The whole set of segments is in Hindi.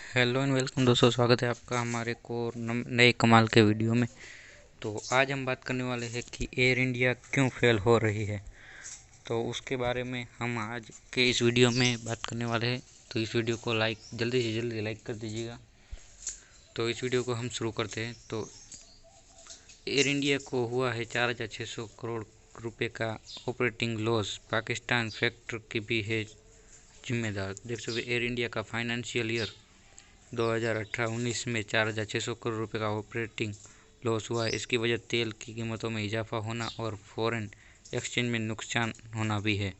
हेलो एंड वेलकम दोस्तों, स्वागत है आपका हमारे को नए कमाल के वीडियो में। तो आज हम बात करने वाले हैं कि एयर इंडिया क्यों फेल हो रही है। तो उसके बारे में हम आज के इस वीडियो में बात करने वाले हैं। तो इस वीडियो को जल्दी से जल्दी लाइक कर दीजिएगा। तो इस वीडियो को हम शुरू करते हैं। तो एयर इंडिया को हुआ है 4,600 करोड़ रुपए का ऑपरेटिंग लॉस। पाकिस्तान फैक्टर की भी है जिम्मेदार। देख सकते एयर इंडिया का फाइनेंशियल ईयर 2018-19 में 4,600 करोड़ रुपए का ऑपरेटिंग लॉस हुआ है। इसकी वजह तेल की कीमतों में इजाफा होना और फॉरेन एक्सचेंज में नुकसान होना भी है।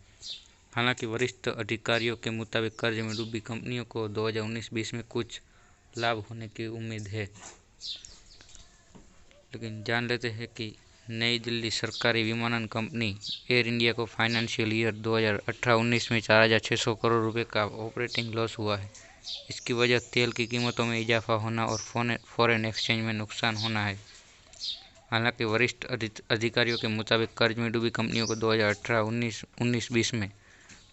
हालांकि वरिष्ठ अधिकारियों के मुताबिक कर्ज में डूबी कंपनियों को 2019-20 में कुछ लाभ होने की उम्मीद है। लेकिन जान लेते हैं कि नई दिल्ली सरकारी विमानन कंपनी एयर इंडिया को फाइनेंशियल ईयर 2018-19 में 4,600 करोड़ रुपए का ऑपरेटिंग लॉस हुआ है। इसकी वजह तेल की कीमतों में इजाफा होना और फॉरेन एक्सचेंज में नुकसान होना है। हालांकि वरिष्ठ अधिकारियों के मुताबिक कर्ज में डूबी कंपनियों को 2018-19 में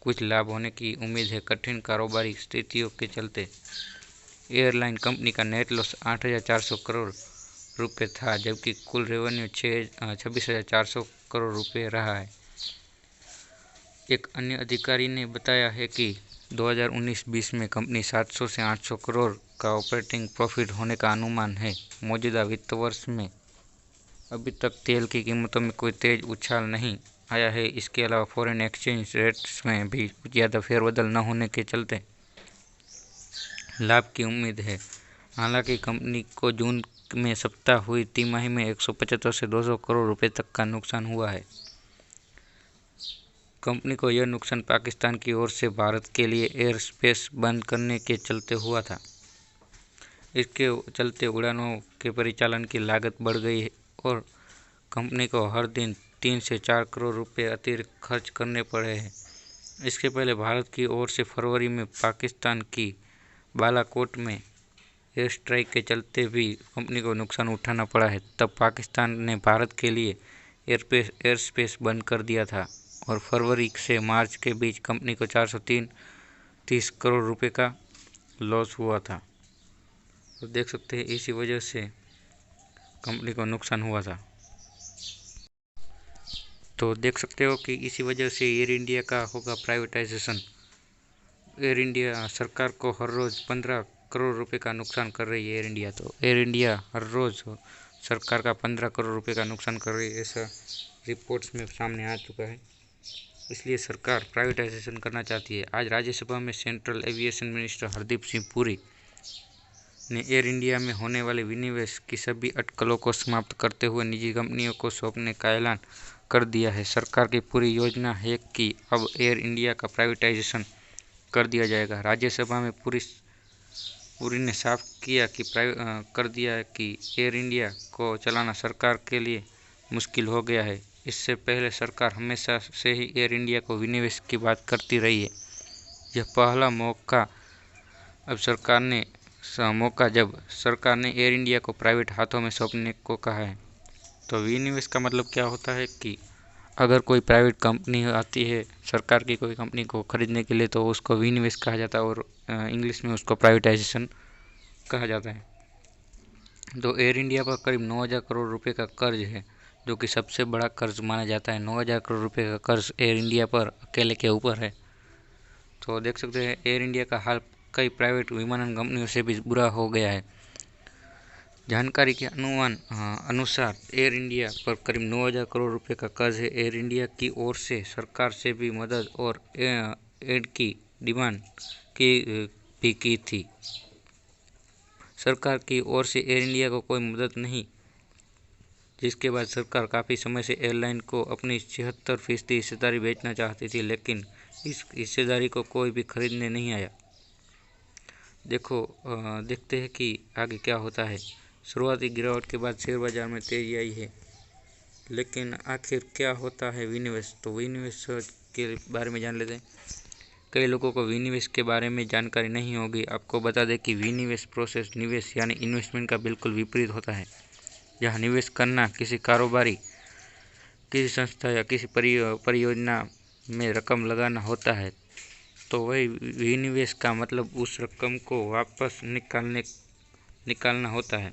कुछ लाभ होने की उम्मीद है। कठिन कारोबारी स्थितियों के चलते एयरलाइन कंपनी का नेट लॉस 8,400 करोड़ रुपये था, जबकि कुल रेवेन्यू 26,400 करोड़ रुपये रहा है। एक अन्य अधिकारी ने बताया है कि 2019-20 में कंपनी 700 से 800 करोड़ का ऑपरेटिंग प्रॉफिट होने का अनुमान है। मौजूदा वित्त वर्ष में अभी तक तेल की कीमतों में कोई तेज उछाल नहीं आया है। इसके अलावा फॉरेन एक्सचेंज रेट्स में भी ज़्यादा फेरबदल न होने के चलते लाभ की उम्मीद है। हालांकि कंपनी को जून में सप्ताह हुई तिमाही में 175 से 200 करोड़ रुपए तक का नुकसान हुआ है। कंपनी को यह नुकसान पाकिस्तान की ओर से भारत के लिए एयर स्पेस बंद करने के चलते हुआ था। इसके चलते उड़ानों के परिचालन की लागत बढ़ गई है और कंपनी को हर दिन 3 से 4 करोड़ रुपए अतिरिक्त खर्च करने पड़े हैं। इसके पहले भारत की ओर से फरवरी में पाकिस्तान की बालाकोट में एयर स्ट्राइक के चलते भी कंपनी को नुकसान उठाना पड़ा है। तब पाकिस्तान ने भारत के लिए एयर स्पेस बंद कर दिया था और फरवरी से मार्च के बीच कंपनी को 430 करोड़ रुपए का लॉस हुआ था। तो देख सकते हैं इसी वजह से कंपनी को नुकसान हुआ था। तो देख सकते हो कि इसी वजह से एयर इंडिया का होगा प्राइवेटाइजेशन। एयर इंडिया सरकार को हर रोज़ 15 करोड़ रुपए का नुकसान कर रही है एयर इंडिया। तो एयर इंडिया हर रोज़ सरकार का 15 करोड़ रुपए का नुकसान कर रही है, ऐसा रिपोर्ट्स में सामने आ चुका है। इसलिए सरकार प्राइवेटाइजेशन करना चाहती है। आज राज्यसभा में central aviation minister Hardeep Singh Puri ने एयर इंडिया में होने वाले विनिवेश की सभी अटकलों को समाप्त करते हुए निजी कंपनियों को सौंपने का ऐलान कर दिया है। सरकार की पूरी योजना है कि अब एयर इंडिया का प्राइवेटाइजेशन कर दिया जाएगा। राज्यसभा में पुरी ने साफ कर दिया कि एयर इंडिया को चलाना सरकार के लिए मुश्किल हो गया है। इससे पहले सरकार हमेशा से ही एयर इंडिया को विनिवेश की बात करती रही है। यह पहला मौका जब सरकार ने एयर इंडिया को प्राइवेट हाथों में सौंपने को कहा है। तो विनिवेश का मतलब क्या होता है कि अगर कोई प्राइवेट कंपनी आती है सरकार की कोई कंपनी को खरीदने के लिए, तो उसको विनिवेश कहा जाता है और इंग्लिश में उसको प्राइवेटाइजेशन कहा जाता है। तो एयर इंडिया पर करीब 9,000 करोड़ रुपए का कर्ज है, जो कि सबसे बड़ा कर्ज माना जाता है। 9,000 करोड़ रुपए का कर्ज एयर इंडिया पर अकेले के ऊपर है। तो देख सकते हैं एयर इंडिया का हाल कई प्राइवेट विमानन कंपनियों से भी बुरा हो गया है। जानकारी के अनुसार एयर इंडिया पर करीब 9,000 करोड़ रुपए का कर्ज है। एयर इंडिया की ओर से सरकार से भी मदद और एड की डिमांड की थी। सरकार की ओर से एयर इंडिया को कोई मदद नहीं, जिसके बाद सरकार काफ़ी समय से एयरलाइन को अपनी 76% हिस्सेदारी बेचना चाहती थी, लेकिन इस हिस्सेदारी को कोई भी खरीदने नहीं आया। देखते हैं कि आगे क्या होता है। शुरुआती गिरावट के बाद शेयर बाजार में तेजी आई है, लेकिन आखिर क्या होता है विनिवेश। तो विनिवेश के बारे में जान लेते हैं। कई लोगों को विनिवेश के बारे में जानकारी नहीं होगी। आपको बता दें कि विनिवेश प्रोसेस निवेश यानी इन्वेस्टमेंट का बिल्कुल विपरीत होता है। जहाँ निवेश करना किसी कारोबारी, किसी संस्था या किसी परियोजना में रकम लगाना होता है, तो वही विनिवेश का मतलब उस रकम को वापस निकालना होता है।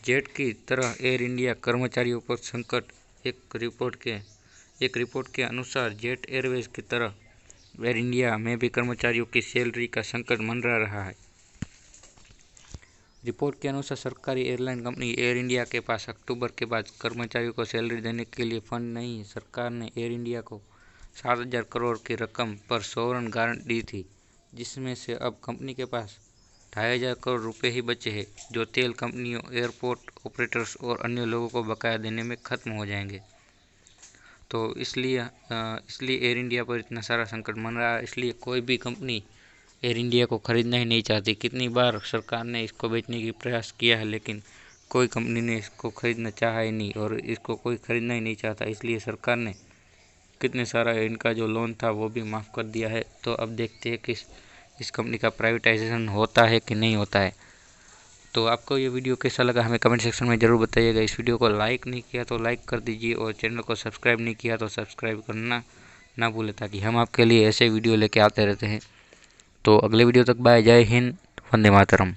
जेट की तरह एयर इंडिया कर्मचारियों पर संकट। एक रिपोर्ट के अनुसार जेट एयरवेज की तरह एयर इंडिया में भी कर्मचारियों की सैलरी का संकट मंडरा रहा है। रिपोर्ट के अनुसार सरकारी एयरलाइन कंपनी एयर इंडिया के पास अक्टूबर के बाद कर्मचारियों को सैलरी देने के लिए फंड नहीं है। सरकार ने एयर इंडिया को 7,000 करोड़ की रकम पर सॉवरेन गारंटी दी थी, जिसमें से अब कंपनी के पास 2,500 करोड़ रुपए ही बचे हैं, जो तेल कंपनियों, एयरपोर्ट ऑपरेटर्स और अन्य लोगों को बकाया देने में खत्म हो जाएंगे। तो इसलिए एयर इंडिया पर इतना सारा संकट बन रहा है। इसलिए कोई भी कंपनी एयर इंडिया को खरीदना ही नहीं चाहती। कितनी बार सरकार ने इसको बेचने की प्रयास किया है, लेकिन कोई कंपनी ने इसको खरीदना चाहा ही नहीं और इसको कोई खरीदना ही नहीं चाहता। इसलिए सरकार ने कितने सारा इनका जो लोन था वो भी माफ़ कर दिया है। तो अब देखते हैं कि इस कंपनी का प्राइवेटाइजेशन होता है कि नहीं होता है। तो आपको ये वीडियो कैसा लगा हमें कमेंट सेक्शन में ज़रूर बताइएगा। इस वीडियो को लाइक नहीं किया तो लाइक कर दीजिए और चैनल को सब्सक्राइब नहीं किया तो सब्सक्राइब करना ना भूलें, ताकि हम आपके लिए ऐसे वीडियो लेके आते रहते हैं। तो अगले वीडियो तक बाय, जय हिंद, वंदे मातरम।